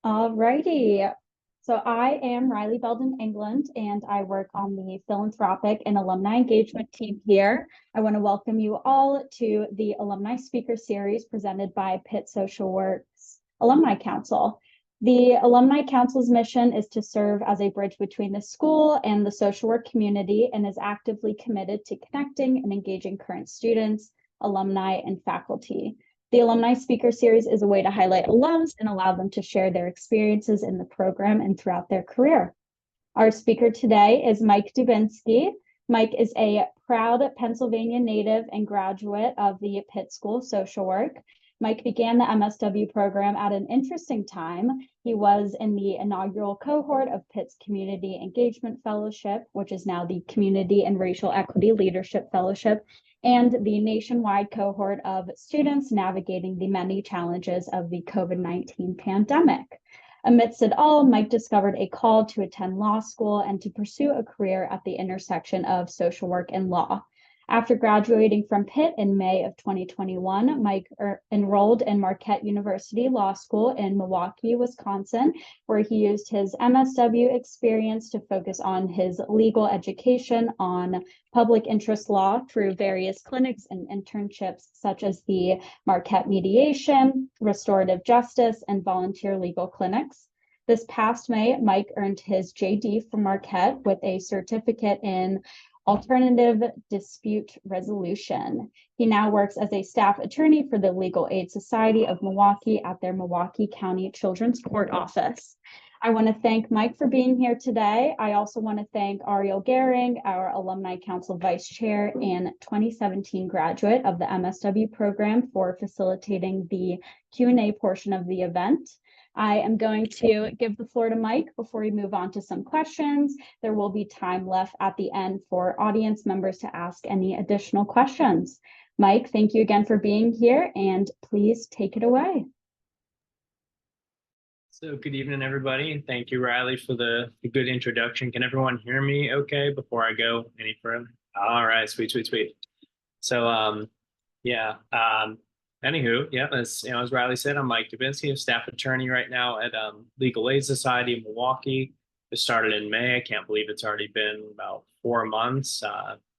Alrighty. So I am Riley Belden England, and I work on the philanthropic and alumni engagement team here. I want to welcome you all to the Alumni Speaker Series presented by Pitt Social Works Alumni Council. The Alumni Council's mission is to serve as a bridge between the school and the social work community and is actively committed to connecting and engaging current students, alumni, and faculty. The Alumni Speaker Series is a way to highlight alums and allow them to share their experiences in the program and throughout their career. Our speaker today is Mike Dubinsky. Mike is a proud Pennsylvania native and graduate of the Pitt School of Social Work. Mike began the MSW program at an interesting time. He was in the inaugural cohort of Pitt's Community Engagement Fellowship, which is now the Community and Racial Equity Leadership Fellowship, and the nationwide cohort of students navigating the many challenges of the COVID-19 pandemic. Amidst it all, Mike discovered a call to attend law school and to pursue a career at the intersection of social work and law. After graduating from Pitt in May of 2021, Mike enrolled in Marquette University Law School in Milwaukee, Wisconsin, where he used his MSW experience to focus on his legal education on public interest law through various clinics and internships such as the Marquette Mediation, Restorative Justice, and Volunteer Legal Clinics. This past May, Mike earned his JD from Marquette with a certificate in alternative dispute resolution. He now works as a staff attorney for the Legal Aid Society of Milwaukee at their Milwaukee County Children's Court Office. I want to thank Mike for being here today. I also want to thank Ariel Gehring, our Alumni Council Vice Chair and 2017 graduate of the MSW program, for facilitating the Q&A portion of the event. I am going to give the floor to Mike before we move on to some questions. There will be time left at the end for audience members to ask any additional questions. Mike, thank you again for being here, and please take it away. So good evening, everybody, and thank you, Riley, for the good introduction. Can everyone hear me okay before I go any further? All right, sweet. So, anywho, yeah, as Riley said, I'm Mike Dubinsky, a staff attorney right now at Legal Aid Society in Milwaukee. It started in May. I can't believe it's already been about 4 months.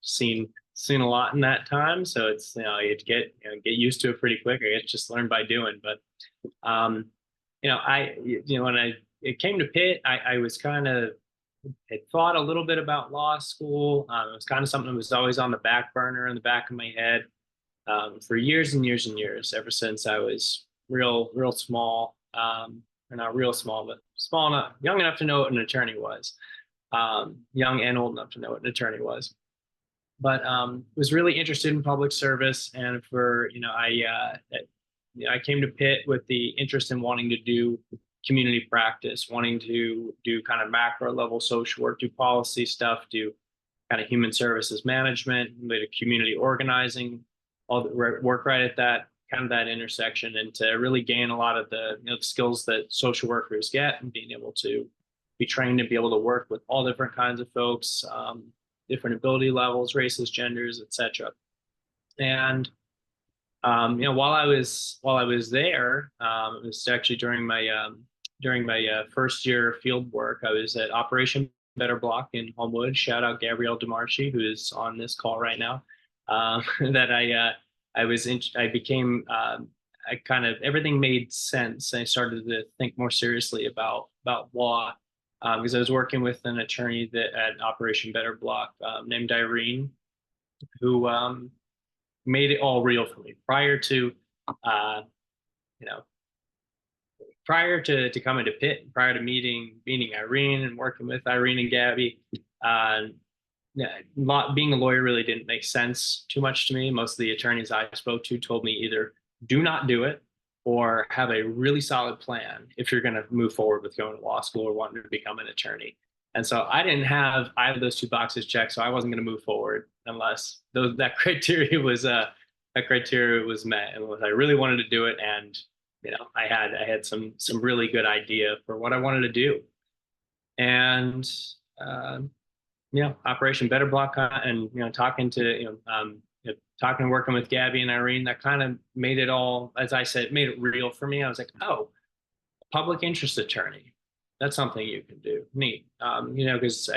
Seen a lot in that time, so it's you get used to it pretty quick. I guess just learn by doing. But when it came to Pitt, I was kind of had thought a little bit about law school. It was kind of something that was always on the back burner in the back of my head for years and years and years, ever since I was real small, or not real small, but small enough, young enough to know what an attorney was, young and old enough to know what an attorney was. But was really interested in public service, and I came to Pitt with the interest in wanting to do community practice, wanting to do kind of macro level social work, do policy stuff, do kind of human services management, community organizing, all the work right at that kind of that intersection, and to really gain a lot of the the skills that social workers get, and being able to be trained to be able to work with all different kinds of folks, different ability levels, races, genders, etc. And while I was there, it was actually during my first year of field work. I was at Operation Better Block in Homewood. Shout out Gabrielle DeMarchi, who is on this call right now. I became I kind of everything made sense. I started to think more seriously about law, because I was working with an attorney at Operation Better Block named Irene, who made it all real for me prior to coming to Pitt, prior to meeting Irene and working with Irene and Gabby. Being a lawyer really didn't make sense too much to me. Most of the attorneys I spoke to told me either do not do it or have a really solid plan if you're going to move forward with going to law school or wanting to become an attorney. And so I didn't have either of those two boxes checked, so I wasn't going to move forward unless that criteria was met, and I really wanted to do it. And I had some really good idea for what I wanted to do. And Operation Better Block, and talking and working with Gabby and Irene, that kind of made it all, as I said, made it real for me. I was like, oh, public interest attorney. That's something you can do. Neat. Because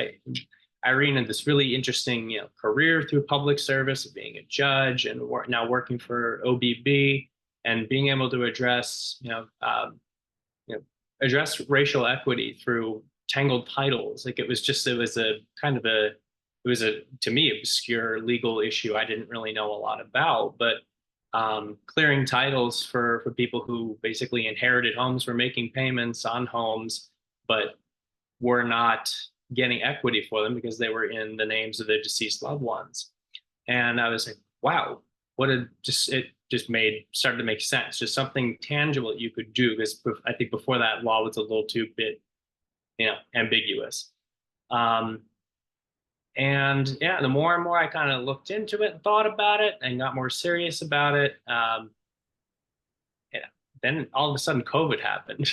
Irene had this really interesting, career through public service of being a judge and now working for OBB and being able to address, address racial equity through tangled titles. Like it was a kind of it was a, to me, obscure legal issue I didn't really know a lot about, but clearing titles for people who basically inherited homes, were making payments on homes, but were not getting equity for them because they were in the names of their deceased loved ones. And I was like, wow, it started to make sense. Just something tangible you could do, because I think before that law was a little too bit, ambiguous. And yeah, the more and more I kind of looked into it and thought about it and got more serious about it, then all of a sudden COVID happened.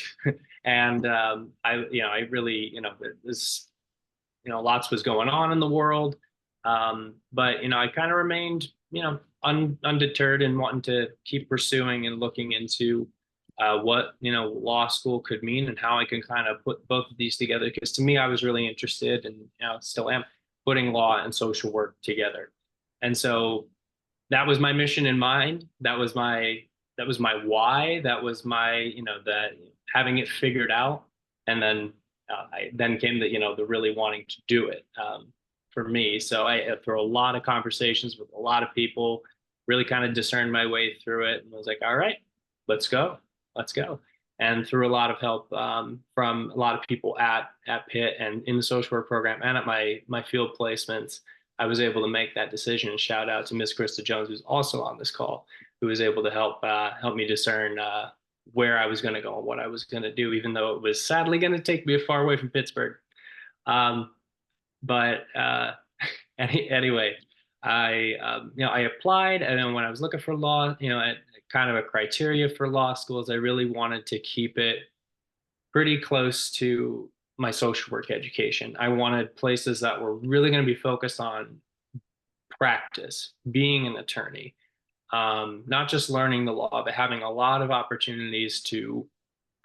And I really, this, lots was going on in the world. But I kind of remained, undeterred and wanting to keep pursuing and looking into what law school could mean and how I can kind of put both of these together. Because to me, I was really interested, and still am, putting law and social work together. And so that was my mission in mind. That was my why. That was my that having it figured out. And then then came the really wanting to do it for me. So through a lot of conversations with a lot of people, really kind of discerned my way through it, and was like, all right, let's go. And through a lot of help from a lot of people at Pitt and in the social work program and at my field placements, I was able to make that decision. And shout out to Miss Krista Jones, who's also on this call, who was able to help me discern where I was going to go and what I was going to do, even though it was sadly going to take me far away from Pittsburgh. But anyway, I applied, and then when I was looking for law, at kind of a criteria for law schools, I really wanted to keep it pretty close to my social work education. I wanted places that were really going to be focused on practice, being an attorney, not just learning the law, but having a lot of opportunities to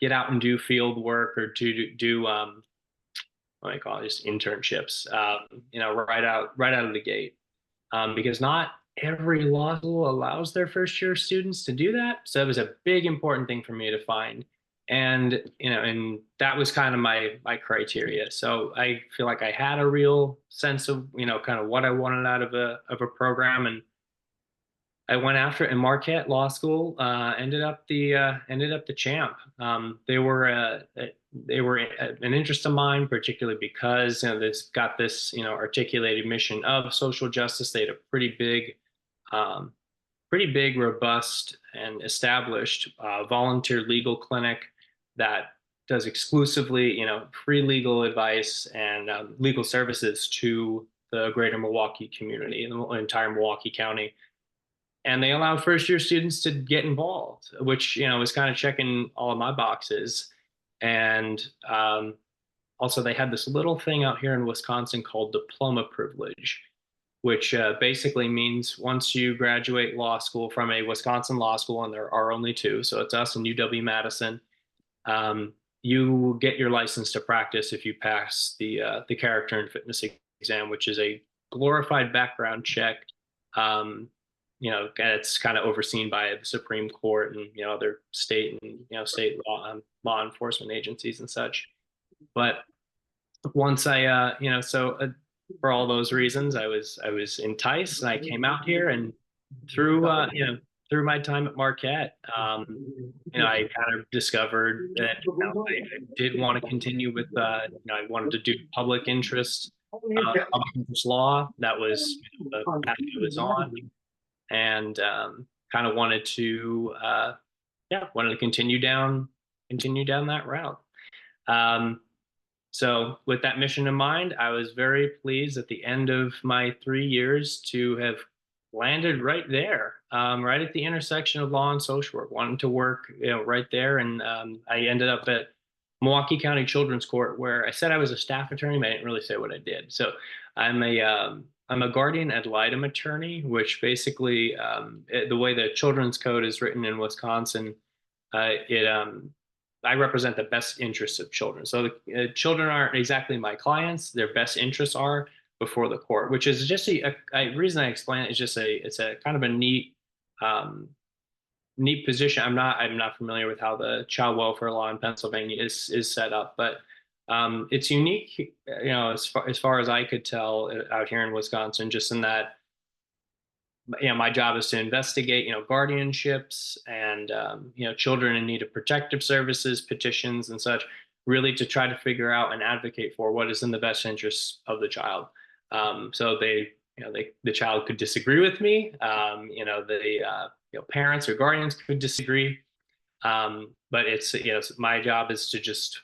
get out and do field work or to do what do I call it, just internships, right out of the gate, because not every law school allows their first year students to do that. So it was a big important thing for me to find. And and that was kind of my criteria. So I feel like I had a real sense of kind of what I wanted out of a program, and I went after it. And Marquette Law School ended up the champ. They were an interest of mine, particularly because this got this articulated mission of social justice. They had a pretty big, robust, and established volunteer legal clinic that does exclusively free legal advice and legal services to the greater Milwaukee community and the entire Milwaukee County. And they allowed first year students to get involved, which was kind of checking all of my boxes. And also they had this little thing out here in Wisconsin called diploma privilege, which basically means once you graduate law school from a Wisconsin law school, and there are only two, so it's us and UW-Madison, you get your license to practice if you pass the character and fitness exam, which is a glorified background check. It's kind of overseen by the Supreme Court and other state and state law enforcement agencies and such. But once I for all those reasons, I was enticed, and I came out here, and through my time at Marquette, I kind of discovered that I did want to continue with I wanted to do public interest law. That was the path I was on, and kind of wanted to continue down that route. So with that mission in mind, I was very pleased at the end of my 3 years to have landed right there, right at the intersection of law and social work, wanting to work, right there. And I ended up at Milwaukee County Children's Court, where I said I was a staff attorney, but I didn't really say what I did. So I'm a guardian ad litem attorney, which basically, the way the children's code is written in Wisconsin, it I represent the best interests of children. So the children aren't exactly my clients. Their best interests are before the court, which is just a reason I explain it is just it's a kind of a um, neat position. I'm not familiar with how the child welfare law in Pennsylvania is set up, but it's unique, as far as I could tell out here in Wisconsin, just in that, my job is to investigate, guardianships and, children in need of protective services, petitions and such, really to try to figure out and advocate for what is in the best interests of the child. So the child could disagree with me. Parents or guardians could disagree. But my job is to just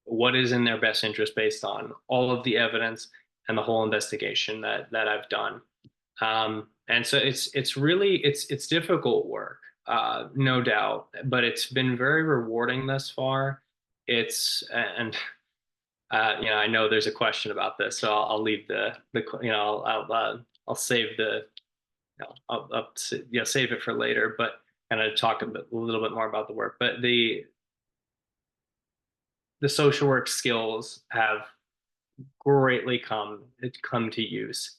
what is in their best interest based on all of the evidence and the whole investigation that I've done. And so it's really it's difficult work, no doubt, but it's been very rewarding thus far. It's and I know there's a question about this, so I'll leave I'll save save it for later, but kind of talk a little bit more about the work. But the social work skills have greatly come to use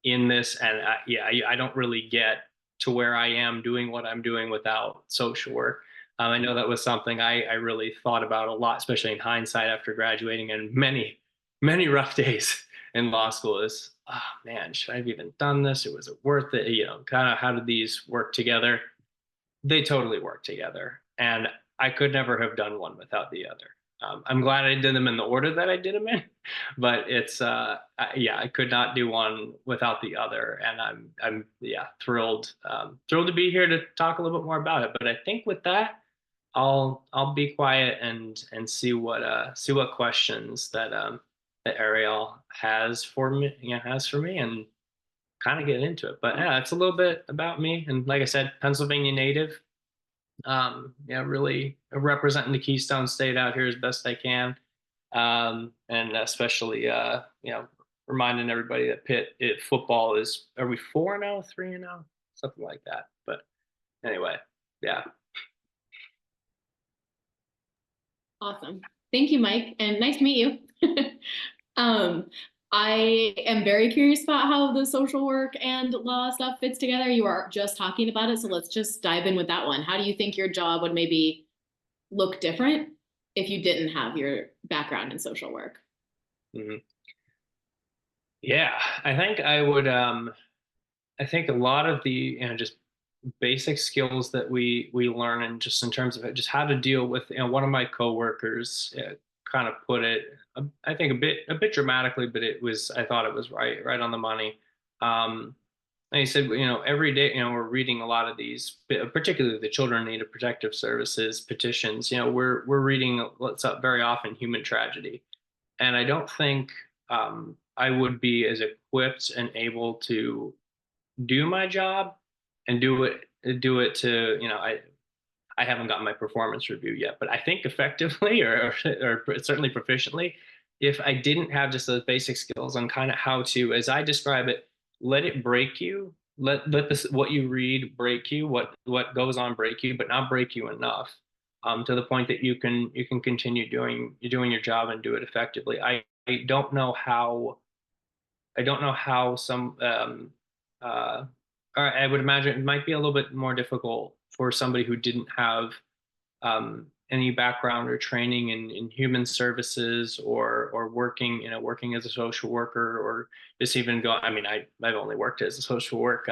in this, and I don't really get to where I am doing what I'm doing without social work. I know that was something I really thought about a lot, especially in hindsight after graduating, and many rough days in law school. Is, oh man, should I have even done this? Or was it worth it? Kind of how did these work together? They totally work together, and I could never have done one without the other. I'm glad I did them in the order that I did them in, but it's I could not do one without the other, and I'm thrilled thrilled to be here to talk a little bit more about it. But I think with that, I'll be quiet and see what questions that Ariel has for me, and kind of get into it. But yeah, it's a little bit about me, and like I said, Pennsylvania native. Really representing the Keystone State out here as best I can, and especially reminding everybody that Pitt football is, are we 4-0, 3-0, something like that. But anyway, yeah. Awesome. Thank you, Mike, and nice to meet you. I am very curious about how the social work and law stuff fits together. You are just talking about it, so let's just dive in with that one. How do you think your job would maybe look different if you didn't have your background in social work? Mm-hmm. Yeah, I think I would. I think a lot of the just basic skills that we learn, and just in terms of just how to deal with, one of my coworkers kind of put it, I think a bit dramatically, but I thought it was right on the money. And he said, every day, we're reading a lot of these, particularly the children in need of protective services petitions. We're reading what's up very often human tragedy, and I don't think I would be as equipped and able to do my job and do it to, I haven't gotten my performance review yet, but I think effectively or certainly proficiently, if I didn't have just those basic skills on kind of how to, as I describe it, let it break you, let this, what you read break you, what goes on break you, but not break you enough to the point that you can continue doing your job and do it effectively. I don't know how some or I would imagine it might be a little bit more difficult for somebody who didn't have any background or training in human services, or working as a social worker, or just even go. I mean, I've only worked as a social work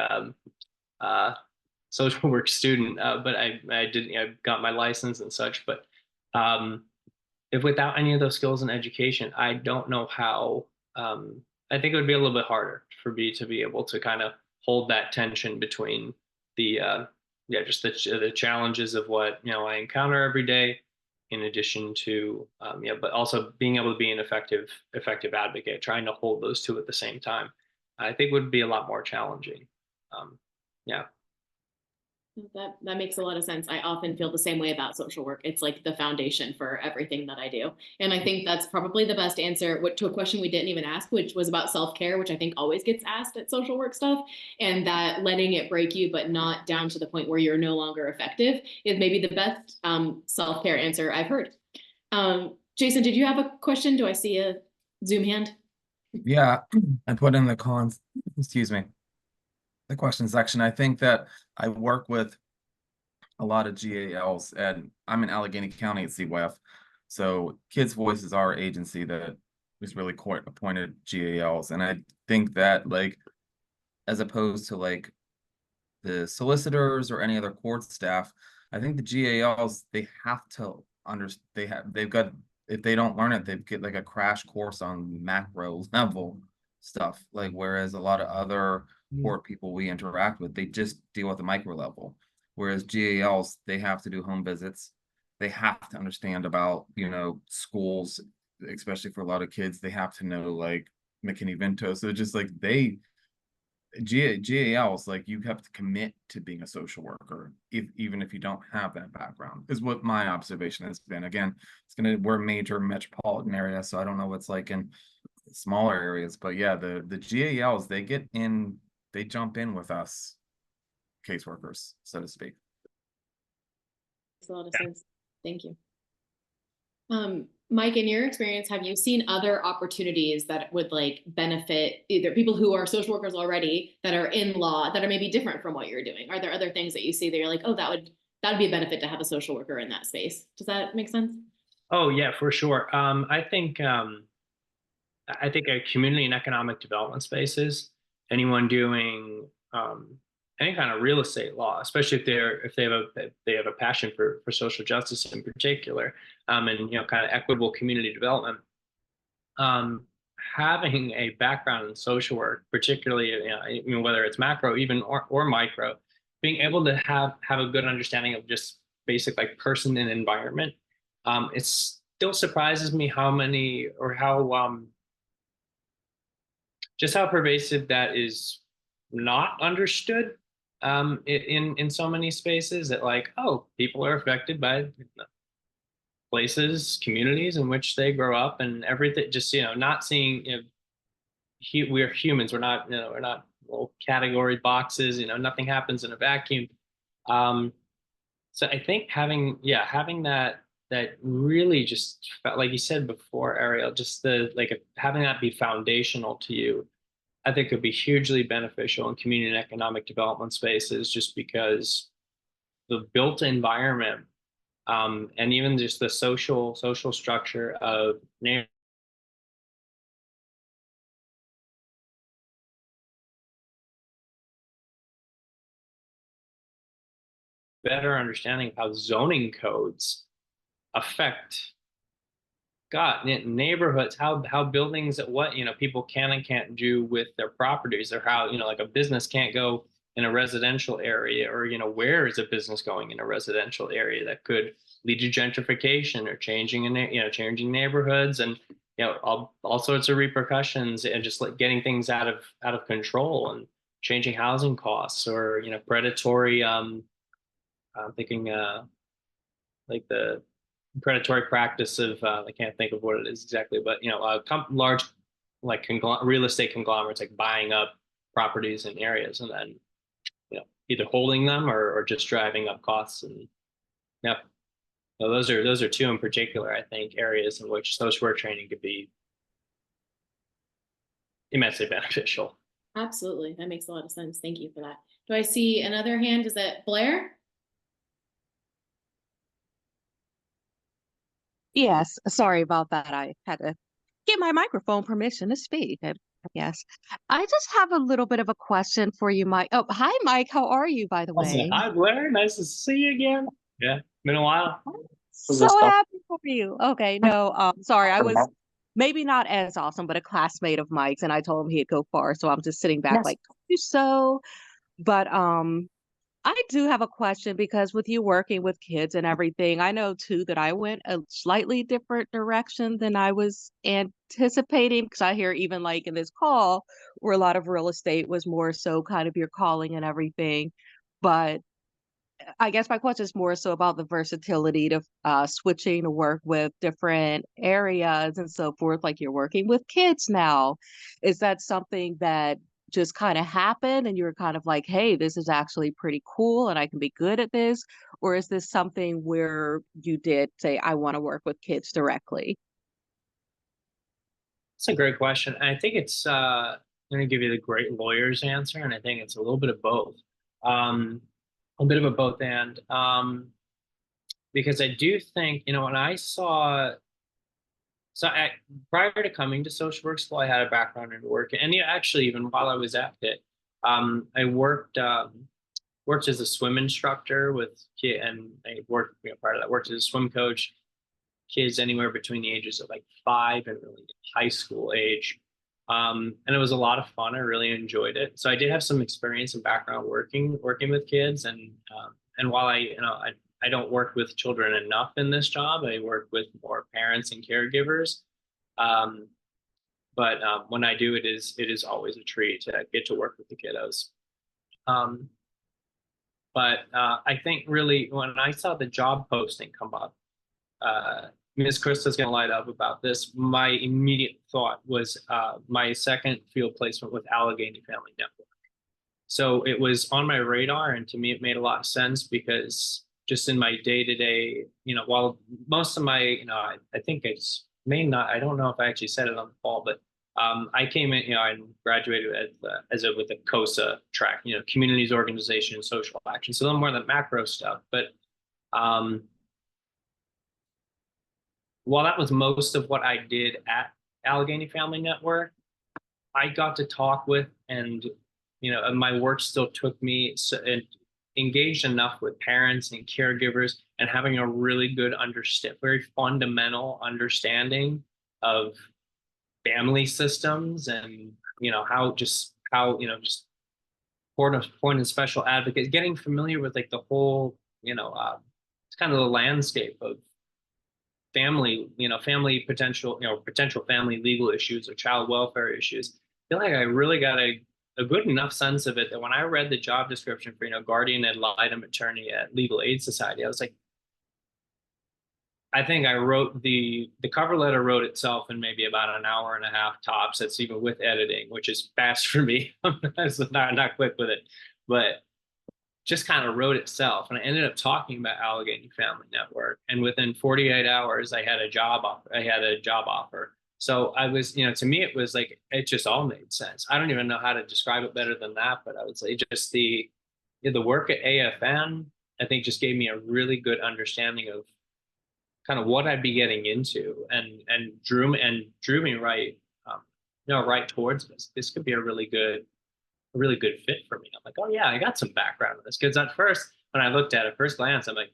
student, but I didn't. I got my license and such, but if without any of those skills and education, I don't know how. I think it would be a little bit harder for me to be able to kind of hold that tension between the just the challenges of what I encounter every day, in addition to but also being able to be an effective advocate. Trying to hold those two at the same time, I think would be a lot more challenging. Yeah. That makes a lot of sense. I often feel the same way about social work. It's like the foundation for everything that I do. And I think that's probably the best answer to a question we didn't even ask, which was about self-care, which I think always gets asked at social work stuff. And that letting it break you, but not down to the point where you're no longer effective, is maybe the best self-care answer I've heard. Jason, did you have a question? Do I see a Zoom hand? Yeah, I put in the excuse me, the question section. I think that I work with a lot of GALs, and I'm in Allegheny County at CWEF. So Kids Voice is our agency that was really appointed GALs. And I think that, like, as opposed to like the solicitors or any other court staff, I think the GALs, they have to understand, they've got, if they don't learn it, they get like a crash course on macro level stuff. Like, whereas a lot of other court people we interact with, they just deal with the micro level. Whereas GALs, they have to do home visits. They have to understand about, you know, schools, especially for a lot of kids. They have to know like McKinney-Vento. So just like GALs, like, you have to commit to being a social worker, even if you don't have that background, is what my observation has been. Again, we're a major metropolitan area, so I don't know what's like in smaller areas, but yeah, the GALs, they jump in with us caseworkers, so to speak. Makes a lot of sense. Thank you. Mike, in your experience, have you seen other opportunities that would like benefit either people who are social workers already that are in law that are maybe different from what you're doing? Are there other things that you see that you're like, oh, that would be a benefit to have a social worker in that space? Does that make sense? Oh yeah, for sure. I think a community and economic development spaces, anyone doing any kind of real estate law, especially if they have a passion for social justice in particular, and you know, kind of equitable community development. Having a background in social work, particularly, you know, I mean, whether it's macro even or micro, being able to have a good understanding of just basic like person and environment. It still surprises me how many or how just how pervasive that is not understood in so many spaces, that like, oh, people are affected by places, communities in which they grow up and everything. Just, you know, not seeing, you know, we're humans. We're not, you know, we're not little category boxes. You know, nothing happens in a vacuum. So I think having that really just like you said before, Ariel, just having that be foundational to you, I think could be hugely beneficial in community and economic development spaces, just because the built environment, and even just the social structure of better understanding of how zoning codes affect neighborhoods, how buildings, what, you know, people can and can't do with their properties, or how, you know, like a business can't go in a residential area, or, you know, where is a business going in a residential area that could lead to gentrification or changing neighborhoods, and, you know, all sorts of repercussions, and just like getting things out of control and changing housing costs, or, you know, predatory I'm thinking like the predatory practice of I can't think of what it is exactly, but, you know, large like real estate conglomerates like buying up properties in areas and then, you know, either holding them or just driving up costs. And yeah, so those are two in particular, I think, areas in which social work training could be immensely beneficial. Absolutely. That makes a lot of sense. Thank you for that. Do I see another hand? Is that Blair? Yes, sorry about that. I had to get my microphone permission to speak, I guess. I just have a little bit of a question for you, Mike. Oh, hi, Mike. How are you, by the way? Hi, Blair. Nice to see you again. Yeah, been a while. So happy for you. Okay, no, sorry, I was maybe not as awesome, but a classmate of Mike's, and I told him he'd go far, so I'm just sitting back like, so. But I do have a question, because with you working with kids and everything, I know too that I went a slightly different direction than I was anticipating, because I hear even like in this call where a lot of real estate was more so kind of your calling and everything. But I guess my question is more so about the versatility to switching to work with different areas and so forth. Like you're working with kids now. Is that something that just kind of happened and you were kind of like, hey, this is actually pretty cool and I can be good at this? Or is this something where you did say, I want to work with kids directly? It's a great question. And I think it's I'm gonna give you the great lawyer's answer, and I think it's a little bit of both. A bit of a both and because I do think, when I saw prior to coming to social work school, I had a background in work, and actually even while I was at Pitt, I worked as a swim instructor with kid, and I worked, part of that worked as a swim coach, kids anywhere between the ages of like 5 and really high school age. And it was a lot of fun. I really enjoyed it. So I did have some experience and background working with kids, and while I don't work with children enough in this job, I work with more parents and caregivers. Um, but when I do, it is always a treat to get to work with the kiddos. Um, but I think really when I saw the job posting come up, Ms. Krista's going to light up about this. My immediate thought was my second field placement with Allegheny Family Network. So it was on my radar, and to me, it made a lot of sense because just in my day to day, while most of my, I think it's may not, I don't know if I actually said it on the call, but I came in, I graduated with the COSA track, communities, organization, and social action. So a little more of the macro stuff, but while that was most of what I did at Allegheny Family Network, I got to talk with and my work still took me and engaged enough with parents and caregivers and having a really good very fundamental understanding of family systems and how just point and special advocates, getting familiar with like the whole it's kind of the landscape of family potential family legal issues or child welfare issues. I feel like I really got a good enough sense of it that when I read the job description for, guardian ad litem attorney at Legal Aid Society, I was like, I think I wrote the cover letter wrote itself in maybe about an hour and a half tops. That's even with editing, which is fast for me. I'm not quick with it, but just kind of wrote itself. And I ended up talking about Allegheny Family Network. And within 48 hours, I had a job offer. So I was, to me, it was like, it just all made sense. I don't even know how to describe it better than that, but I would say just the work at AFN, I think just gave me a really good understanding of kind of what I'd be getting into and drew me right, right towards this. This could be a really good fit for me. I'm like, oh yeah, I got some background in this. Because at first, when I looked at it, first glance, I'm like,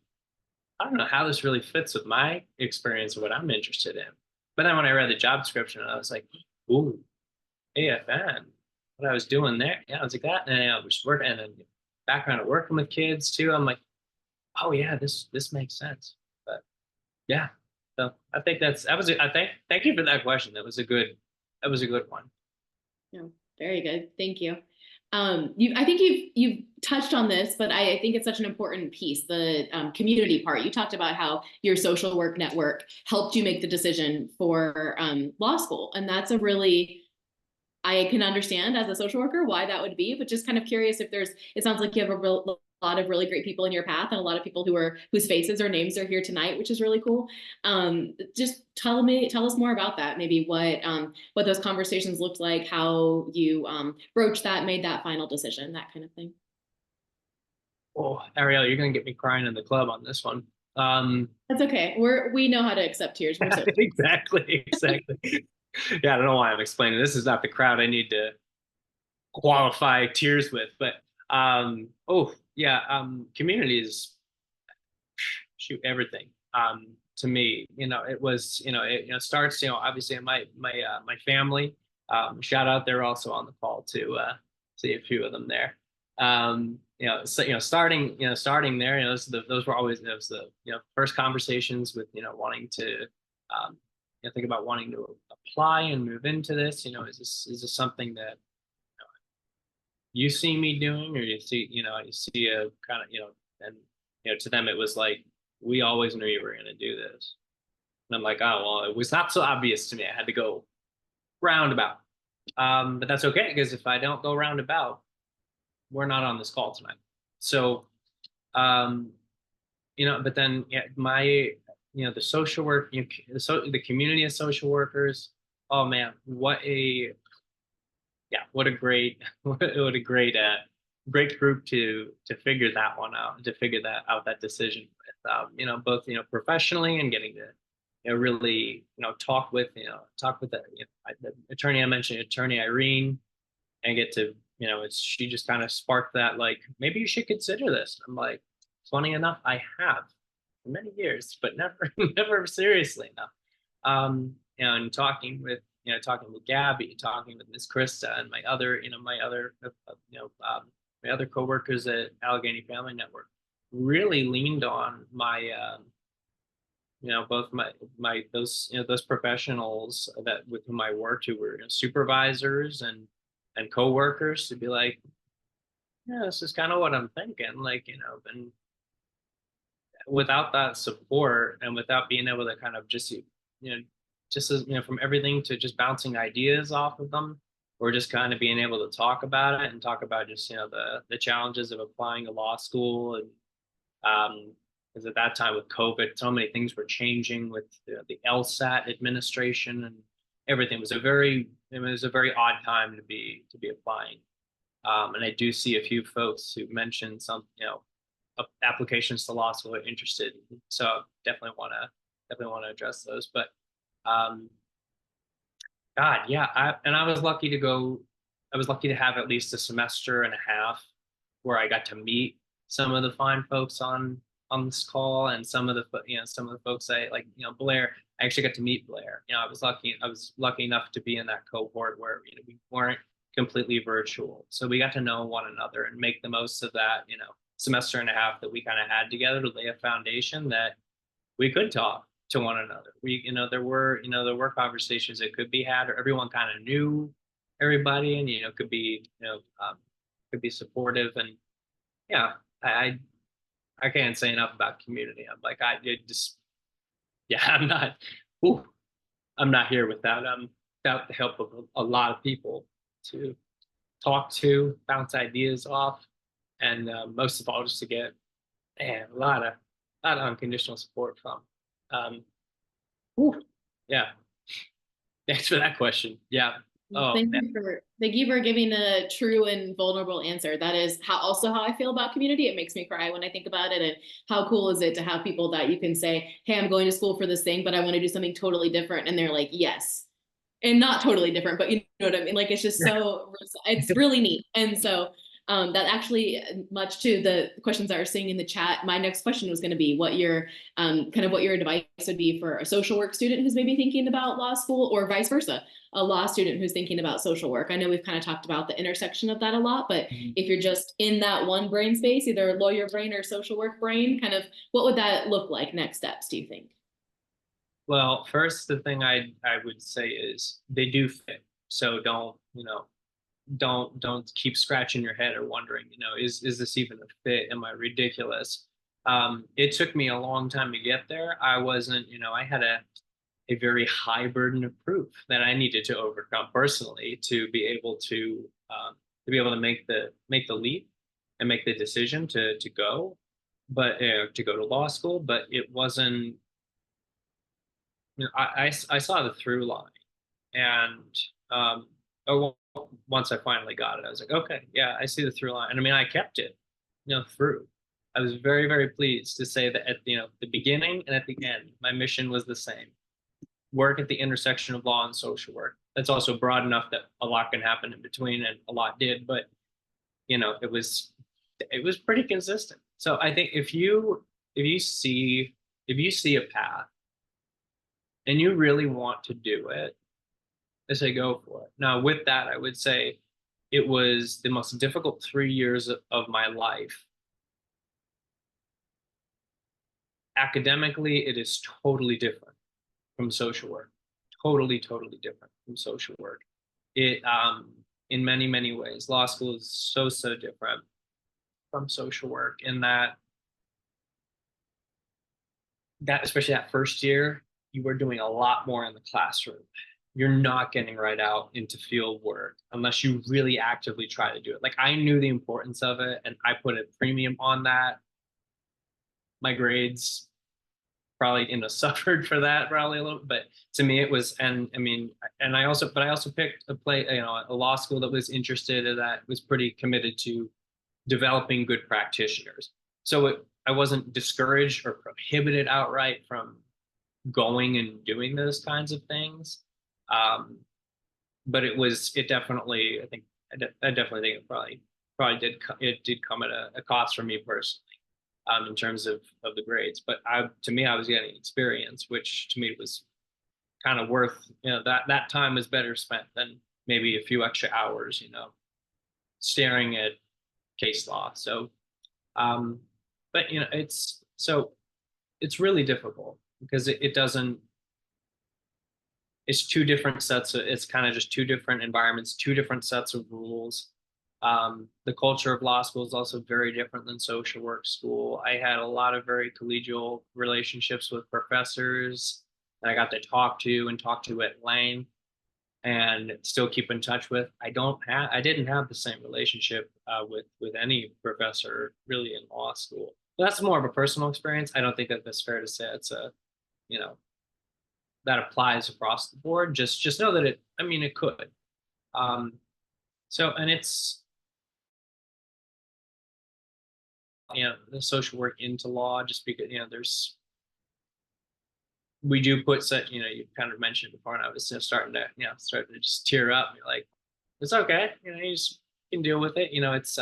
I don't know how this really fits with my experience or what I'm interested in. But then when I read the job description, I was like, ooh, AFN, what I was doing there. Yeah, I was like that. And I was working and then background of working with kids too. I'm like, oh yeah, this makes sense. But yeah. So I think thank you for that question. That was a good one. Yeah, very good. Thank you. I think you've touched on this, but I think it's such an important piece, the community part. You talked about how your social work network helped you make the decision for law school. And that's I can understand as a social worker why that would be, but just kind of curious if it sounds like you have a lot of really great people in your path and a lot of people whose faces or names are here tonight, which is really cool. Just tell us more about that. Maybe what those conversations looked like, how you broached that, made that final decision, that kind of thing. Oh, Ariel, you're gonna get me crying in the club on this one. That's okay. We know how to accept tears. Exactly. Yeah, I don't know why I'm explaining. This is not the crowd I need to qualify tears with, but community is everything. To me, it was, it starts, obviously in my family. Shout out, they're also on the call to see a few of them there. Starting there, those were always the first conversations with wanting to think about wanting to apply and move into this. Is this something that you see me doing, or you see a kind of and to them, it was like, we always knew you were going to do this. And I'm like, oh, well, it was not so obvious to me. I had to go roundabout. But that's okay, because if I don't go roundabout, we're not on this call tonight. So, but then, yeah, the social work, the community of social workers, oh man, what a great, what a great, great group to figure that one out, that decision with, both, professionally, and getting to, really, talk with the attorney I mentioned, Attorney Irene, and get to, she just kind of sparked that, like, maybe you should consider this. I'm like, funny enough, I have for many years, but never, never seriously enough. And talking with Gabby, talking with Miss Krista, and my other, my other coworkers at Allegheny Family Network, really leaned on my, both those professionals that with whom I worked, who were, supervisors and coworkers, to be like, yeah, this is kind of what I'm thinking, like, and without that support, and without being able to kind of just, just as, from everything to just bouncing ideas off of them, or just kind of being able to talk about it, and talk about just, the challenges of applying to law school. And because at that time with COVID, so many things were changing with the LSAT administration, and everything was it was a very odd time to be applying. And I do see a few folks who mentioned some, applications to law school are interested. So definitely want to address those. But God, yeah, I was lucky to have at least a semester and a half where I got to meet some of the fine folks on this call, and some of the folks Blair. I actually got to meet Blair. I was lucky enough to be in that cohort where, we weren't completely virtual. So we got to know one another and make the most of that, semester and a half that we kind of had together, to lay a foundation that we could talk to one another. There were conversations that could be had, or everyone kind of knew everybody, and, could be supportive. And yeah, I can't say enough about community. I'm like, I'm not here without the help of a lot of people to talk to, bounce ideas off, and most of all, just to get a lot of unconditional support from. Yeah. Thanks for that question. Yeah. Oh, thank you for giving a true and vulnerable answer. That is how I feel about community. It makes me cry when I think about it. And how cool is it to have people that you can say, hey, I'm going to school for this thing, but I want to do something totally different. And they're like, yes. And not totally different, but you know what I mean? Like, it's just so, it's really neat. And so that actually, much to the questions that are seeing in the chat, my next question was going to be what your advice would be for a social work student who's maybe thinking about law school, or vice versa, a law student who's thinking about social work. I know we've kind of talked about the intersection of that a lot, but if you're just in that one brain space, either lawyer brain or social work brain, kind of what would that look like? Next steps, do you think? Well, first, the thing I would say is they do fit. So don't keep scratching your head or wondering, is this even a fit? Am I ridiculous? It took me a long time to get there. I wasn't, I had a very high burden of proof that I needed to overcome personally to be able to make the leap and make the decision to go, but to go to law school. But it wasn't, I saw the through line, and once I finally got it, I was like, okay, yeah, I see the through line. And I mean, I kept it, through. I was very, very pleased to say that at the beginning and at the end, my mission was the same: work at the intersection of law and social work. That's also broad enough that a lot can happen in between, and a lot did, but it was pretty consistent. So I think if you see a path and you really want to do it, I say go for it. Now, with that, I would say it was the most difficult 3 years of my life. Academically, it is totally different from social work. Totally different from social work. It, in many, many ways, law school is so different from social work, in that that, especially that first year, you were doing a lot more in the classroom. You're not getting right out into field work unless you really actively try to do it. Like, I knew the importance of it and I put a premium on that. My grades probably, suffered for that probably a little, but to me it was, and I mean, and I also picked a law school that was interested in, that was pretty committed to developing good practitioners. So I wasn't discouraged or prohibited outright from going and doing those kinds of things. But it definitely, I definitely think it probably did come at a cost for me personally, in terms of the grades. But to me, I was getting experience, which to me was kind of worth, that time was better spent than maybe a few extra hours, staring at case law. So, but it's really difficult because it doesn't, it's two different sets of, it's kind of just two different environments, two different sets of rules. The culture of law school is also very different than social work school. I had a lot of very collegial relationships with professors that I got to talk to at length and still keep in touch with. I didn't have the same relationship with any professor really in law school. But that's more of a personal experience. I don't think that that's fair to say it's that applies across the board. Just know that it could. And it's, the social work into law, just because, we do put such, you kind of mentioned before, and I was starting to just tear up. You're like, it's okay, you just can deal with it. It's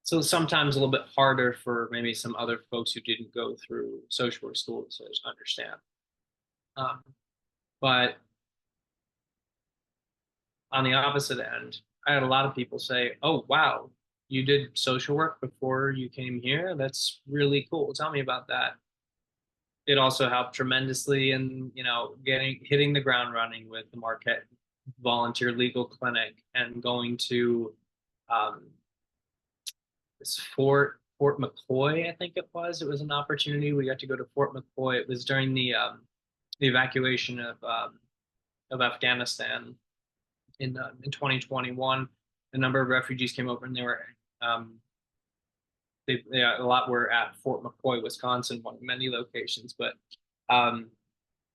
so sometimes a little bit harder for maybe some other folks who didn't go through social work school to understand. But on the opposite end, I had a lot of people say, "Oh, wow, you did social work before you came here? That's really cool. Tell me about that." It also helped tremendously in, hitting the ground running with the Marquette Volunteer Legal Clinic and going to this Fort McCoy, I think it was. It was an opportunity. We got to go to Fort McCoy. It was during the evacuation of Afghanistan in 2021. A number of refugees came over, and they were a lot were at Fort McCoy, Wisconsin, one of many locations. But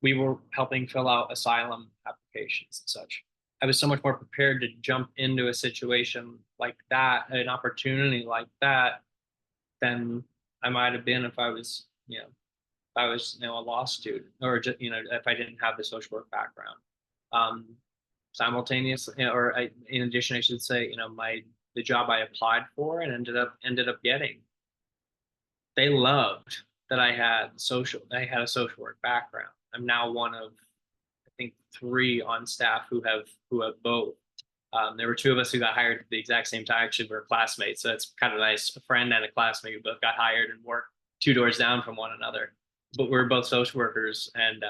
we were helping fill out asylum applications and such. I was so much more prepared to jump into a situation like that, an opportunity like that, than I might have been if I was, a law student, or just, if I didn't have the social work background. Simultaneously, in addition, I should say, the job I applied for and ended up getting, they loved that I had a social work background. I'm now one of, I think, 3 on staff who have both. There were 2 of us who got hired at the exact same time. Actually, we were classmates, so it's kind of nice. A friend and a classmate who both got hired and worked 2 doors down from one another. But we're both social workers, and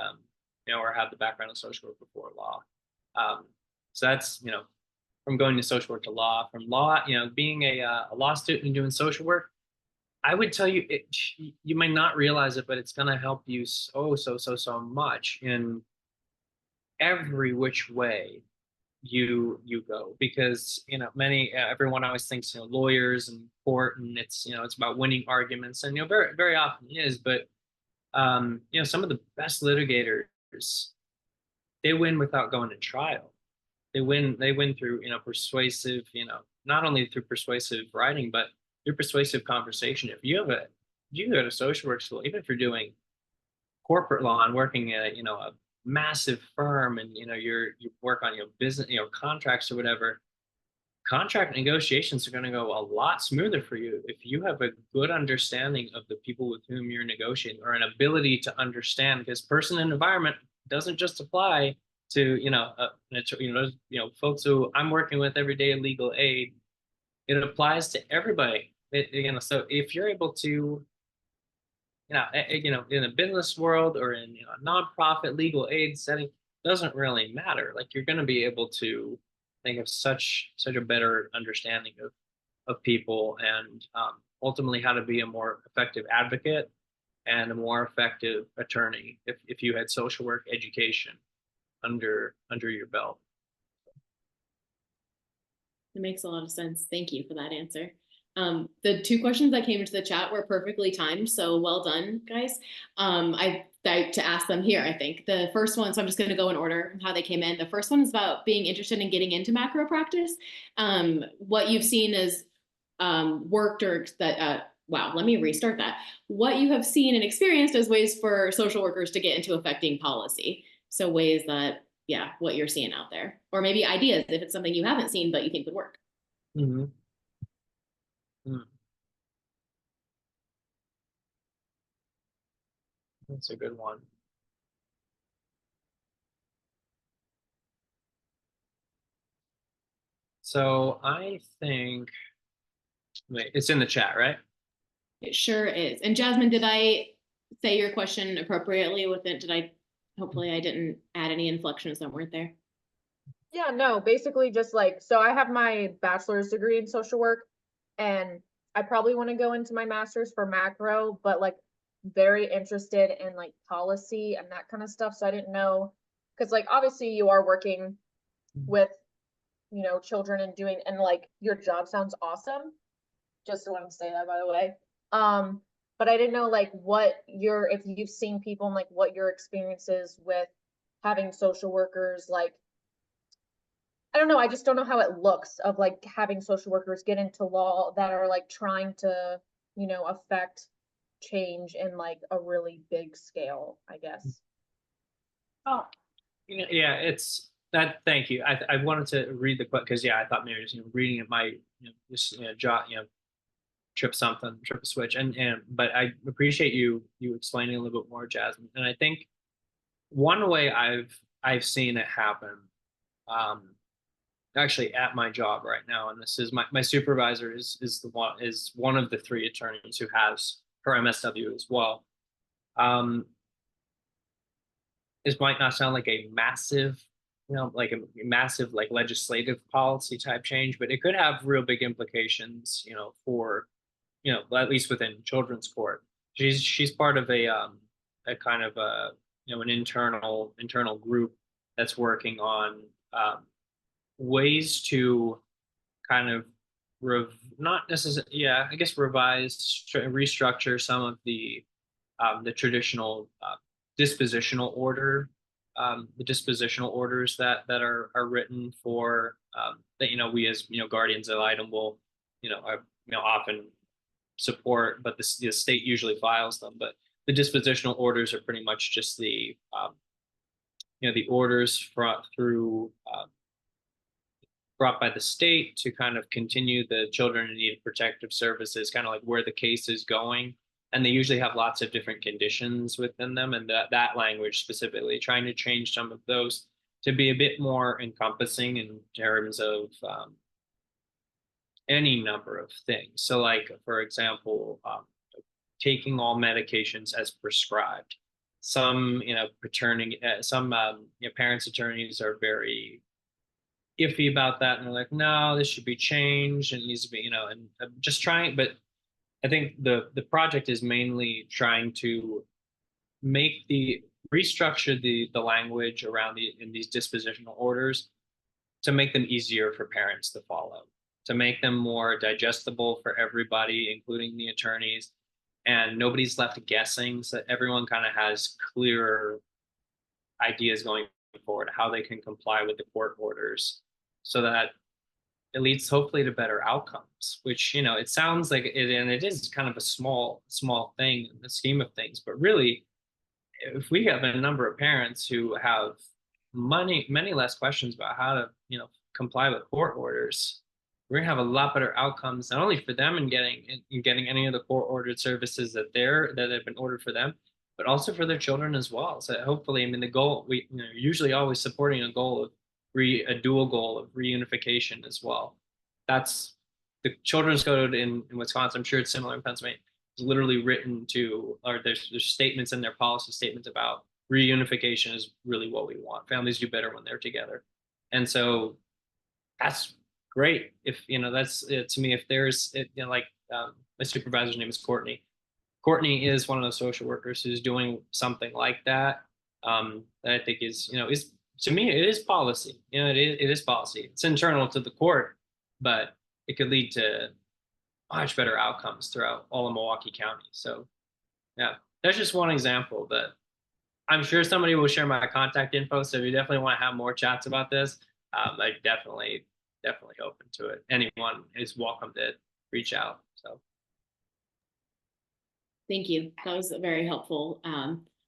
or had the background of social work before law. So that's, from going to social work to law, from law, being a law student and doing social work, I would tell you, you might not realize it, but it's going to help you so much in every which way you go, because everyone always thinks lawyers and court, and it's about winning arguments, and very very often it is, but some of the best litigators, they win without going to trial. They win through persuasive, not only through persuasive writing, but through persuasive conversation. If you go to social work school, even if you're doing corporate law and working at a massive firm, and you work on your business, contracts or whatever, contract negotiations are going to go a lot smoother for you if you have a good understanding of the people with whom you're negotiating, or an ability to understand, because person and environment doesn't just apply to folks who I'm working with every day in legal aid. It applies to everybody. So if you're able to in a business world or in a nonprofit legal aid setting, doesn't really matter. Like, you're going to be able to think of such a better understanding of people, and ultimately how to be a more effective advocate and a more effective attorney if you had social work education under your belt. It makes a lot of sense. Thank you for that answer. The two questions that came into the chat were perfectly timed, so well done, guys. I to ask them here, I think. The first one, so I'm just going to go in order of how they came in. The first one is about being interested in getting into macro practice. What you've seen is worked or that, wow, let me restart that. What you have seen and experienced as ways for social workers to get into affecting policy. So ways that, yeah, what you're seeing out there, or maybe ideas if it's something you haven't seen but you think would work. Mm-hmm. Mm. That's a good one. So I think, wait, it's in the chat, right? It sure is. And Jasmine, did I say your question appropriately with it? Did I, hopefully I didn't add any inflections that weren't there. Yeah, no, basically just like, so I have my bachelor's degree in social work, and I probably want to go into my master's for macro, but like very interested in like policy and that kind of stuff. So I didn't know, because like obviously you are working with, you know, children and doing, and like your job sounds awesome. Just want to say that, by the way. But I didn't know like what your, if you've seen people and like what your experiences with having social workers, like I don't know, I just don't know how it looks of like having social workers get into law that are like trying to, you know, affect change in like a really big scale, I guess. Oh, yeah, it's that. Thank you. I wanted to read the quote because I thought maybe just reading it might just jot trip a switch, and but I appreciate you explaining a little bit more, Jasmine. And I think one way I've seen it happen, actually at my job right now, and this is my supervisor is one of the 3 attorneys who has her MSW as well. This might not sound like a massive, like a massive like legislative policy type change, but it could have real big implications, for, at least within children's court. She's part of a kind of a an internal group that's working on ways to kind of not necessarily, I guess revise, restructure some of the traditional dispositional order, the dispositional orders that are written for that we as guardians ad litem will often support, but the state usually files them. But the dispositional orders are pretty much just the the orders brought by the state to kind of continue the children in need of protective services, kind of like where the case is going. And they usually have lots of different conditions within them, and that language specifically, trying to change some of those to be a bit more encompassing in terms of any number of things. So like, for example, taking all medications as prescribed. Some, parents' attorneys are very iffy about that, and they're like, no, this should be changed and it needs to be, and just trying. But I think the project is mainly trying to restructure the language around in these dispositional orders to make them easier for parents to follow, to make them more digestible for everybody, including the attorneys, and nobody's left guessing, so everyone kind of has clearer ideas going forward how they can comply with the court orders, so that it leads hopefully to better outcomes, which, it sounds like it, and it is kind of a small thing in the scheme of things, but really, if we have a number of parents who have many less questions about how to, comply with court orders, we're gonna have a lot better outcomes, not only for them in getting any of the court ordered services that have been ordered for them, but also for their children as well. So hopefully, the goal, we usually always supporting a goal of a dual goal of reunification as well. That's the children's code in Wisconsin. I'm sure it's similar in Pennsylvania. It's literally written to, or there's statements in their policy statements about reunification is really what we want. Families do better when they're together. And so that's great. If, that's to me, if there's, my supervisor's name is Courtney. Courtney is one of the social workers who's doing something like that. That I think is, is, to me, it is policy. It is policy. It's internal to the court, but it could lead to much better outcomes throughout all of Milwaukee County. So yeah, that's just one example that I'm sure somebody will share my contact info. So if you definitely want to have more chats about this, I definitely open to it. Anyone is welcome to reach out. So Thank you. That was very helpful.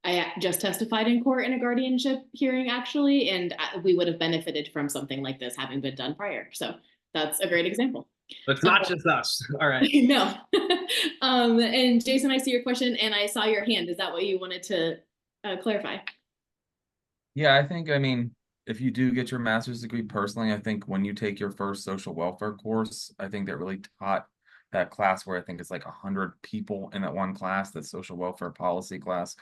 I just testified in court in a guardianship hearing, actually, and we would have benefited from something like this having been done prior. So that's a great example. but it's not just us. All right. No. And Jason, I see your question and I saw your hand. Is that what you wanted to clarify? Yeah, I think, I mean, if you do get your master's degree, personally, I think when you take your first social welfare course, I think that really taught that class where I think it's like 100 people in that one class, that social welfare policy class,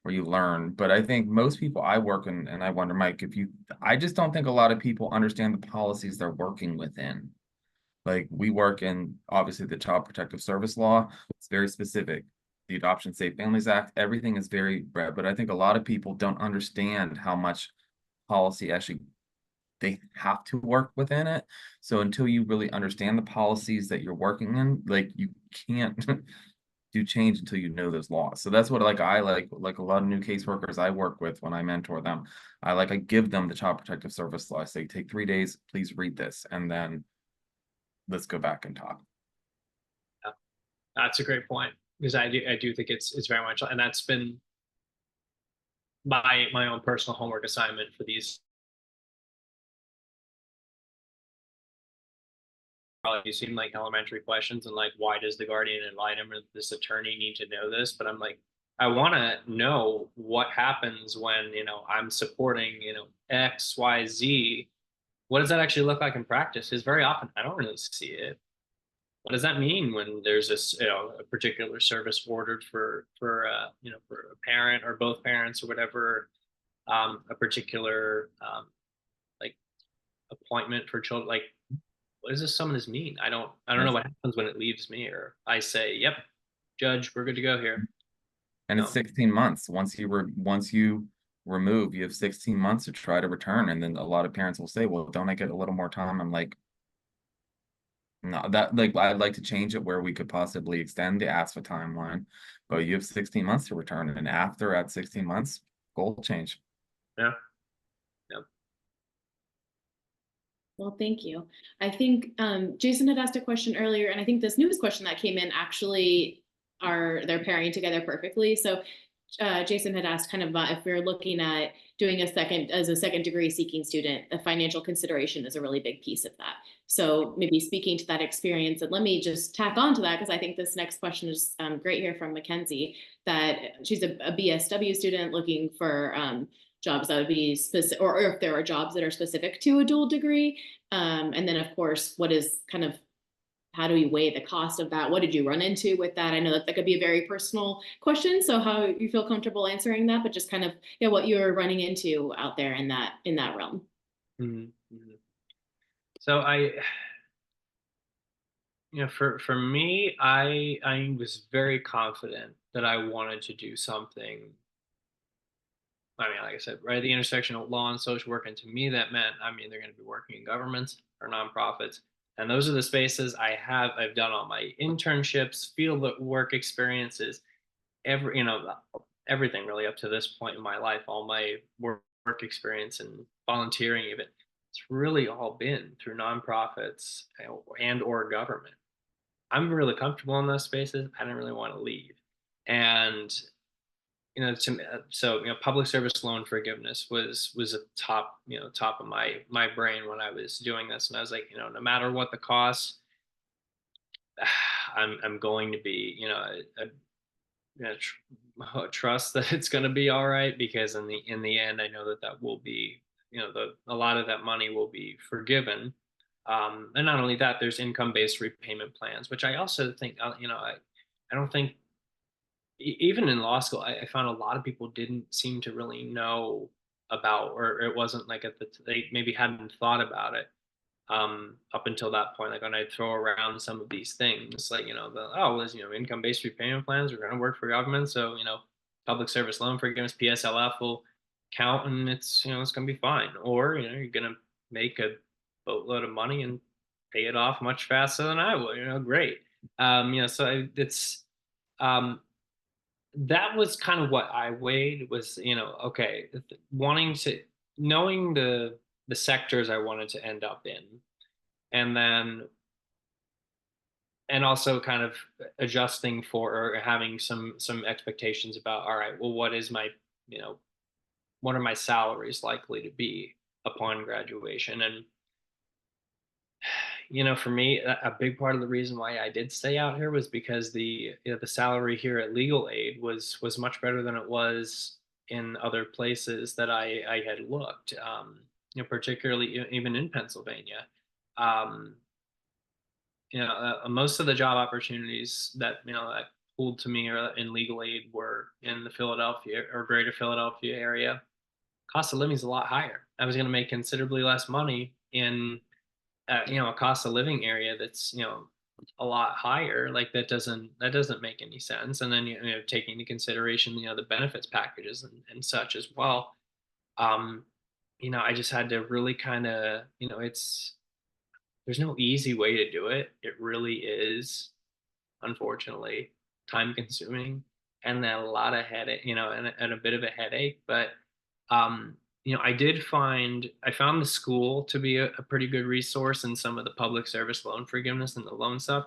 where you learn. But I think most people I work in, and I wonder, Mike, I just don't think a lot of people understand the policies they're working within. Like, we work in, obviously, the Child Protective Service law. It's very specific. The Adoption Safe Families Act, everything is very broad, but I think a lot of people don't understand how much policy actually they have to work within it. So until you really understand the policies that you're working in, like, you can't do change until you know those laws. So that's what I like a lot of new caseworkers I work with when I mentor them. I give them the Child Protective Service law. I say, take 3 days, please read this, and then let's go back and talk. Yeah, that's a great point, because I do think it's very much, and that's been my own personal homework assignment for these. Probably seem like elementary questions, and like, why does the guardian ad litem or this attorney need to know this? But I'm like, I want to know what happens when, I'm supporting, X, Y, Z. What does that actually look like in practice? Because very often I don't really see it. What does that mean when there's this, a particular service ordered for a parent or both parents or whatever, a particular like appointment for children? Like, what does some of this mean? I don't know what happens when it leaves me, or I say, yep, judge, we're good to go here. And it's 16 months. Once you remove, you have 16 months to try to return. And then a lot of parents will say, well, don't I get a little more time? I'm like, no, I'd like to change it where we could possibly extend the ASFA timeline, but you have 16 months to return. And at 16 months, goal change. Yeah. Well, thank you. I think Jason had asked a question earlier, and I think this newest question that came in actually they're pairing together perfectly. So Jason had asked kind of if we're looking at doing a second degree seeking student, the financial consideration is a really big piece of that. So maybe speaking to that experience, and let me just tack on to that, because I think this next question is great here from Mackenzie, that she's a BSW student looking for jobs that would be specific, or if there are jobs that are specific to a dual degree. And then of course, how do we weigh the cost of that? What did you run into with that? I know that could be a very personal question, so how you feel comfortable answering that, but just kind of, what you're running into out there in that realm. Mm-hmm. So for me, I was very confident that I wanted to do something. I mean, like I said, right at the intersection of law and social work. And to me, that meant, they're going to be working in governments or nonprofits. And those are the spaces I've done all my internships, field work experiences, everything really up to this point in my life, all my work experience and volunteering even. It's really all been through nonprofits and or government. I'm really comfortable in those spaces. I didn't really want to leave. And public service loan forgiveness was a top of my brain when I was doing this, and I was like, no matter what the cost, I'm going to be, trust that it's going to be all right, because in the end, I know that will be, a lot of that money will be forgiven. And not only that, there's income-based repayment plans, which I also think, I don't think, even in law school, I found a lot of people didn't seem to really know about, or it wasn't like they maybe hadn't thought about it. up until that point, like when I throw around some of these things, like, income-based repayment plans are going to work for government. So, public service loan forgiveness, PSLF will count, and it's going to be fine. Or, you're going to make a boatload of money and pay it off much faster than I will, great. It's, that was kind of what I weighed was, okay, wanting to, knowing the sectors I wanted to end up in, and then and also kind of adjusting for or having some expectations about, all right, well, what is my, what are my salaries likely to be upon graduation? And for me, a big part of the reason why I did stay out here was because the salary here at legal aid was much better than it was in other places that I had looked, particularly even in Pennsylvania. Um, most of the job opportunities that pulled to me or in legal aid were in the Philadelphia or greater Philadelphia area. Cost of living is a lot higher. I was going to make considerably less money in a cost of living area that's a lot higher. Like that doesn't make any sense. And then taking into consideration the benefits packages and such as well. um I just had to really kind of it's there's no easy way to do it. It really is, unfortunately, time consuming, and then a lot of headache, and a bit of a headache. But I found the school to be a pretty good resource in some of the public service loan forgiveness and the loan stuff.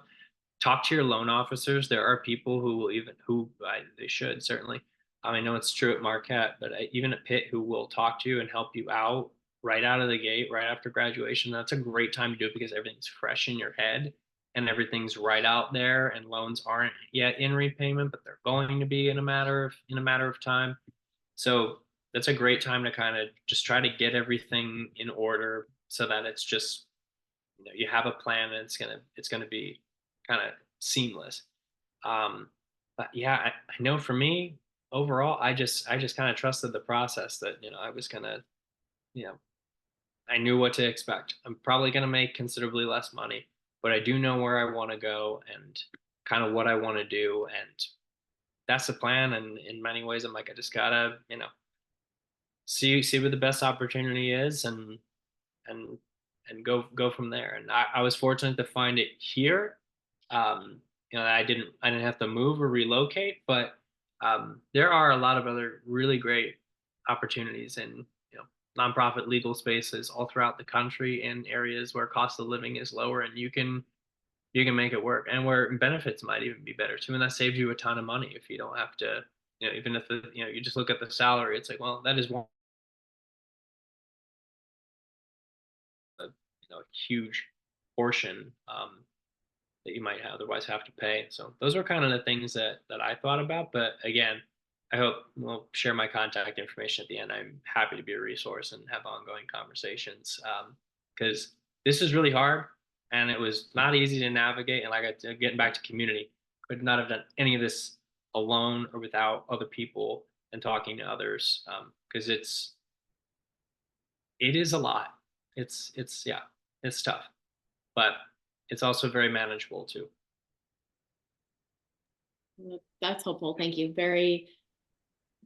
Talk to your loan officers. There are people who will they should certainly. I know it's true at Marquette, but even at Pitt, who will talk to you and help you out right out of the gate, right after graduation. That's a great time to do it because everything's fresh in your head and everything's right out there, and loans aren't yet in repayment, but they're going to be in a matter of time. So that's a great time to kind of just try to get everything in order so that it's just you have a plan, and it's gonna be kind of seamless. But yeah, I know for me overall, I just kind of trusted the process that I was gonna you know I knew what to expect. I'm probably gonna make considerably less money, but I do know where I want to go and kind of what I want to do, and that's the plan. And in many ways, I'm like, I just gotta see what the best opportunity is, and go from there. And I was fortunate to find it here. I didn't have to move or relocate, but there are a lot of other really great opportunities in nonprofit legal spaces all throughout the country in areas where cost of living is lower, and you can make it work, and where benefits might even be better too. And that saves you a ton of money if you don't have to, even if you just look at the salary, it's like, well, that is one huge portion that you might otherwise have to pay. So those are kind of the things that I thought about. But again, I hope we'll share my contact information at the end. I'm happy to be a resource and have ongoing conversations, because this is really hard and it was not easy to navigate. And getting back to community, could not have done any of this alone or without other people and talking to others, because it is a lot. Yeah, it's tough, but it's also very manageable too. That's helpful. Thank you. Very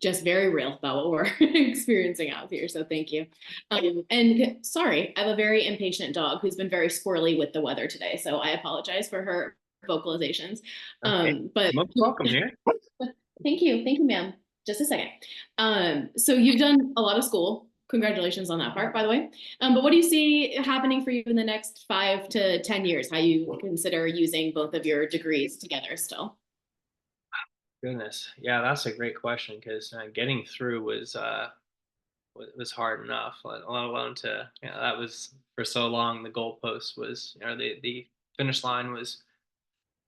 real about what we're experiencing out here. So thank you. And sorry, I have a very impatient dog who's been very squirrely with the weather today. So I apologize for her vocalizations. Okay. But Most welcome here. Thank you, ma'am. Just a second. So you've done a lot of school. Congratulations on that part, by the way. But what do you see happening for you in the next 5 to 10 years? How you consider using both of your degrees together still? Goodness, yeah, that's a great question, because getting through was hard enough, let alone to that was for so long. The goalpost was the finish line was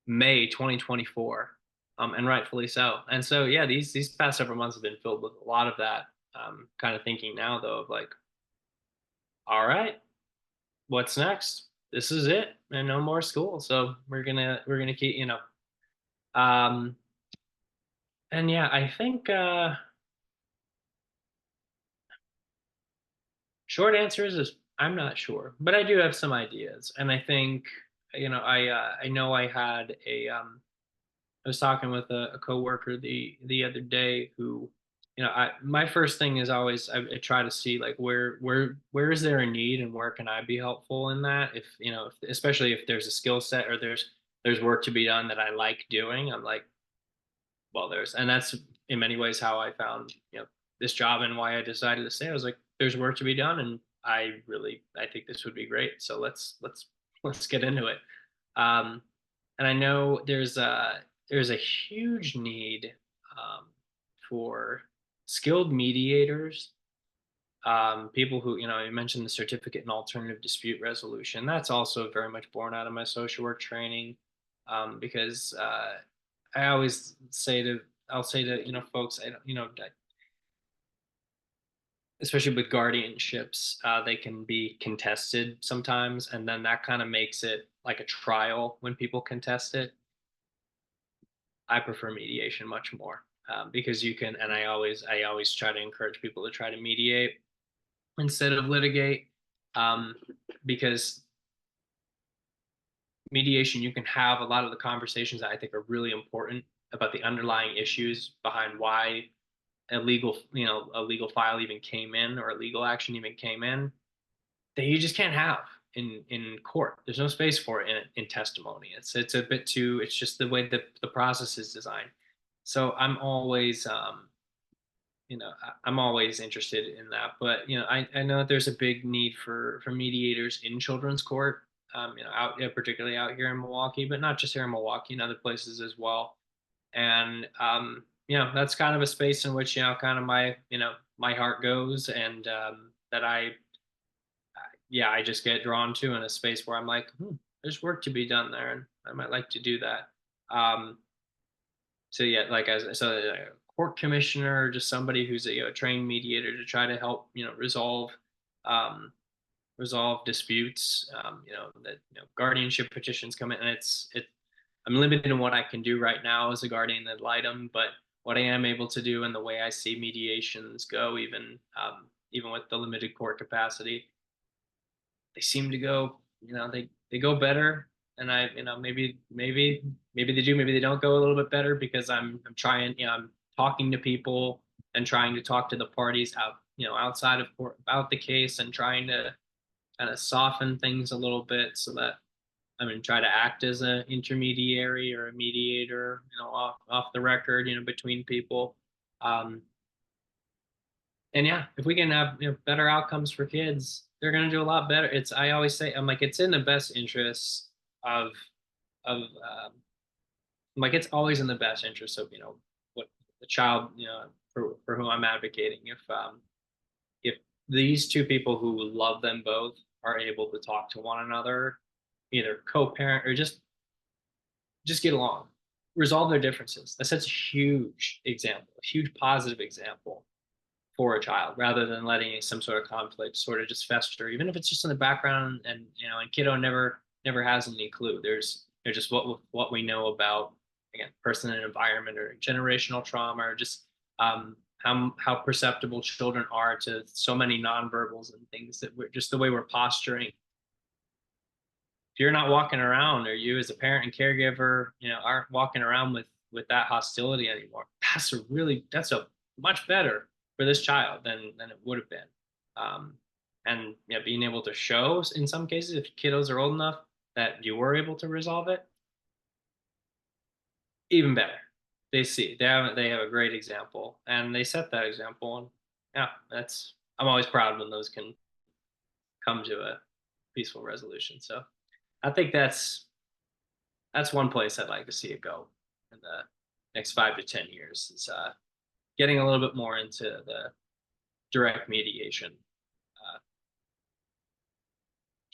May 2024, and rightfully so. And so yeah, these past several months have been filled with a lot of that, kind of thinking now though of like, all right, what's next? This is it, and no more school. So we're gonna keep um and yeah, I think short answer is I'm not sure, but I do have some ideas, and I think, I know I had I was talking with a coworker the other day who, my first thing is always I try to see like where is there a need and where can I be helpful in that, if especially if there's a skill set or there's work to be done that I like doing. I'm like, well, and that's in many ways how I found this job and why I decided to stay. I was like, there's work to be done, and I think this would be great. So let's get into it. Um, and I know there's a huge need for skilled mediators, people who, you mentioned the certificate in alternative dispute resolution. That's also very much born out of my social work training, because I always I'll say to folks, I don't, especially with guardianships, they can be contested sometimes, and then that kind of makes it like a trial when people contest it. I prefer mediation much more, because you can, and I always try to encourage people to try to mediate instead of litigate, um, because mediation, you can have a lot of the conversations that I think are really important about the underlying issues behind why a legal file even came in, or a legal action even came in, that you just can't have in court. There's no space for it in testimony. It's a bit too. It's just the way that the process is designed. So I'm always interested in that. But I know that there's a big need for mediators in children's court. Particularly out here in Milwaukee, but not just here in Milwaukee, in other places as well. And that's kind of a space in which kind of my heart goes, and that I just get drawn to, in a space where I'm like, there's work to be done there, and I might like to do that. So yeah, like so a court commissioner, or just somebody who's a trained mediator to try to help um, resolve disputes. That guardianship petitions come in, and I'm limited in what I can do right now as a guardian ad litem, but what I am able to do and the way I see mediations go, even with the limited court capacity, they seem to go, they go better. And maybe they do, maybe they don't go a little bit better, because I'm trying, I'm talking to people and trying to talk to the parties outside of court about the case, and trying to kind of soften things a little bit, so that try to act as an intermediary or a mediator, off the record, between people. And yeah, if we can have better outcomes for kids, they're going to do a lot better. I always say, I'm like, it's in the best interests of like, it's always in the best interest of what the child, for whom I'm advocating. If these two people who love them both are able to talk to one another, either co-parent or just get along, resolve their differences, that sets a huge example, a huge positive example for a child, rather than letting some sort of conflict sort of just fester, even if it's just in the background, and kiddo never has any clue. There's just what we know about, again, person and environment, or generational trauma, or just how perceptible children are to so many nonverbals and things, that we're just the way we're posturing. If you're not walking around, or you as a parent and caregiver, aren't walking around with that hostility anymore, that's a much better for this child than it would have been. And being able to show, in some cases, if kiddos are old enough that you were able to resolve it, even better. They have a great example, and they set that example. And yeah, I'm always proud when those can come to a peaceful resolution. So I think that's one place I'd like to see it go in the next 5 to 10 years, is getting a little bit more into the direct mediation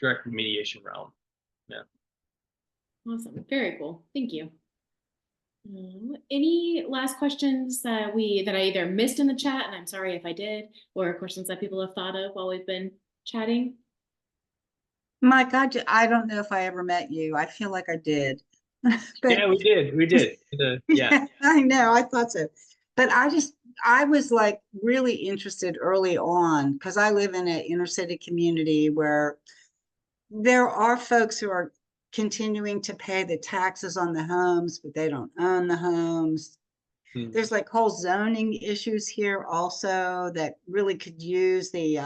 realm. Yeah. Awesome. Very cool. Thank you. Any last questions that I either missed in the chat, and I'm sorry if I did, or questions that people have thought of while we've been chatting? Mike, I don't know if I ever met you. I feel like I did. But, yeah, we did. Yeah. I know. I thought so. But I just I was like really interested early on because I live in an inner city community where there are folks who are continuing to pay the taxes on the homes, but they don't own the homes. There's like whole zoning issues here also that really could use the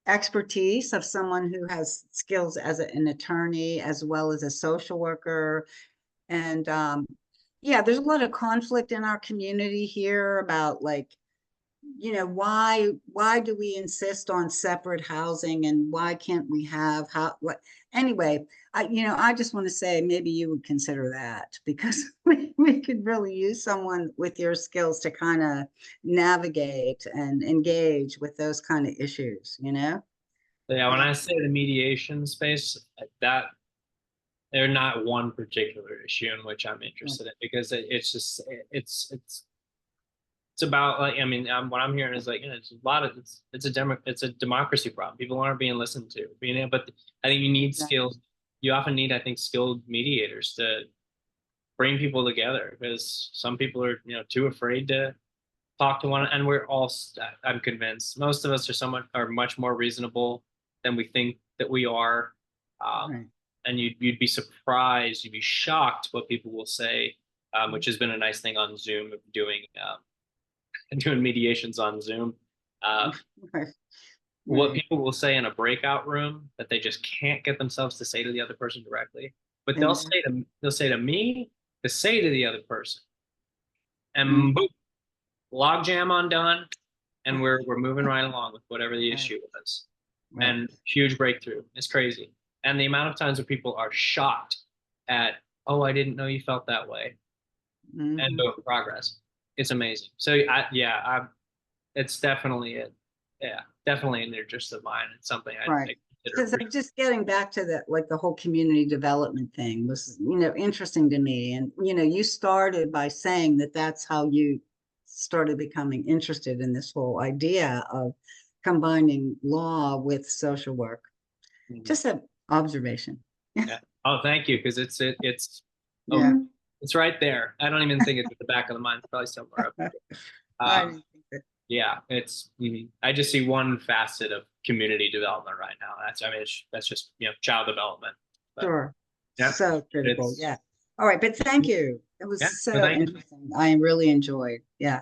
expertise of someone who has skills as an attorney as well as a social worker. And yeah, there's a lot of conflict in our community here about like, you know, why do we insist on separate housing and why can't we have what anyway, I just want to say maybe you would consider that because we could really use someone with your skills to kind of navigate and engage with those kind of issues, you know? Yeah, when I say the mediation space, that they're not one particular issue in which I'm interested in because it's just it's about like I mean what I'm hearing is like it's a lot of it's a democracy problem. People aren't being listened to. But I think you need skills. You often need I think skilled mediators to bring people together because some people are too afraid to talk to one. And we're all I'm convinced most of us are much more reasonable than we think that we are. And you'd be surprised, you'd be shocked what people will say, which has been a nice thing on Zoom of doing mediations on Zoom. What people will say in a breakout room that they just can't get themselves to say to the other person directly, but they'll say to me to say to the other person, and boom, logjam undone, and we're moving right along with whatever the issue was, and huge breakthrough. It's crazy. And the amount of times where people are shocked at, oh, I didn't know you felt that way, and no progress. It's amazing. So it's definitely definitely an interest of mine. It's something I because I'm just getting back to the whole community development thing was interesting to me. And you started by saying that that's how you started becoming interested in this whole idea of combining law with social work. Just an observation. Oh, thank you, because it's right there. I don't even think it's at the back of the mind. It's probably somewhere up there. I just see one facet of community development right now. That's just child development. But, sure. So critical. Yeah. All right, but thank you. It was so interesting. I really enjoyed. Yeah.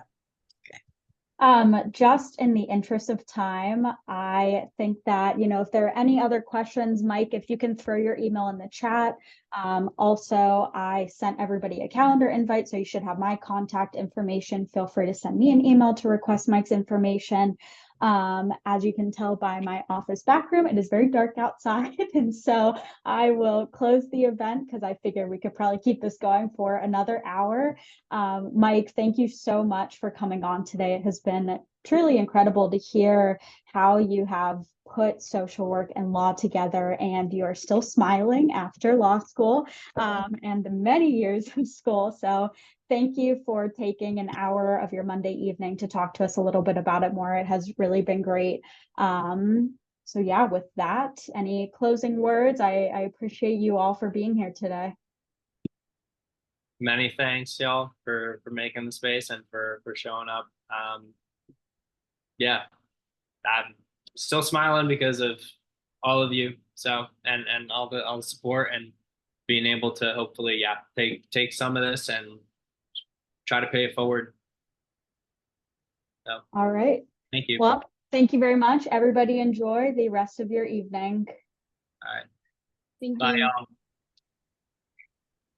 Just in the interest of time, I think that, if there are any other questions, Mike, if you can throw your email in the chat. Also, I sent everybody a calendar invite, so you should have my contact information. Feel free to send me an email to request Mike's information. As you can tell by my office back room, it is very dark outside. And so I will close the event because I figure we could probably keep this going for another hour. Mike, thank you so much for coming on today. It has been truly incredible to hear how you have put social work and law together, and you are still smiling after law school and the many years of school. So thank you for taking an hour of your Monday evening to talk to us a little bit about it more. It has really been great. So yeah, with that, any closing words? I appreciate you all for being here today. Many thanks, y'all, for making the space and for showing up. I'm still smiling because of all of you. So and all the support and being able to hopefully take some of this and try to pay it forward. So, all right. Thank you. Well, thank you very much. Everybody enjoy the rest of your evening. All right. Thank Bye, you. y'all.